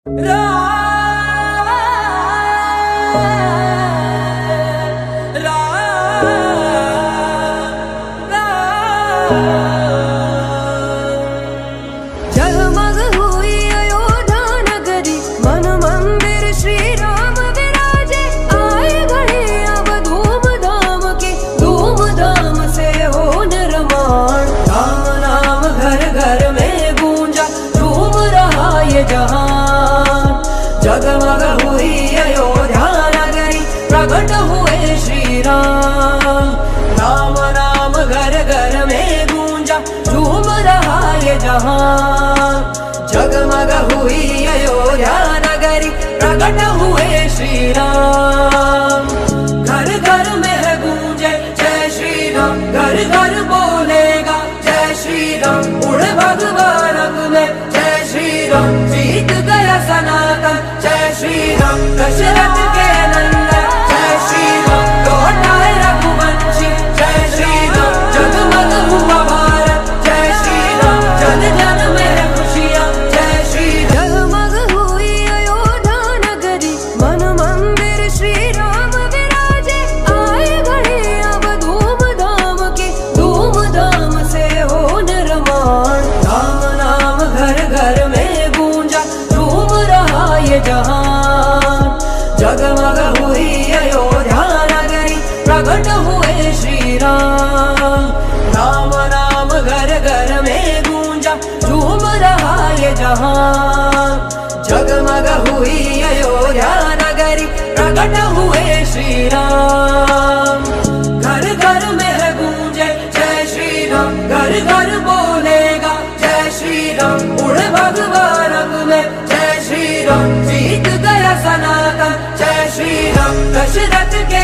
जगमग हुई अयोध्या नगरी, मन मंदिर श्री राम विराजे। आए घड़ी अब धूमधाम की, धूमधाम से हो निर्माण। राम नाम घर घर में गूंजा, झूम रहा ये जहान। जगमग हुई अयोध्या नगरी, प्रकट हुए श्री राम। राम नाम घर घर में गूंजा, झूम रहा ये जहान। जगमग हुई अयोध्या नगरी, प्रकट हुए श्री राम। घर घर में है गूंजे जय श्री राम, घर घर बोलेगा जय श्री राम। उड़ भगवा रंग में जय श्री राम, जीत गया सनातन जय श्री राम। दशरथ के नंदन जय श्री राम, लौटाए रघुवंशी जय श्री राम। जगमग हुआ भारत जय श्री राम, जन जन में है खुशियाँ जय श्री राम। जगमग हुई अयोध्या नगरी, मन मंदिर श्री राम विराजे। आए घड़ी अब धूमधाम की, धूमधाम से हो निर्माण। राम नाम घर घर में गूंजा, झूम रहा ये जहान। जगमग हुई अयोध्या नगरी, प्रकट हुए श्री राम। राम नाम घर घर में गूंजा, झूम रहा ये जहान। जगमग हुई अयोध्या नगरी, प्रकट हुए श्री राम। घर घर में है गूंजे जय श्री राम, घर घर बोलेगा जय श्री राम। उड़ भगवा रंग में जय श्री राम, जीत गया सनातन जय श्री राम। दशरथ के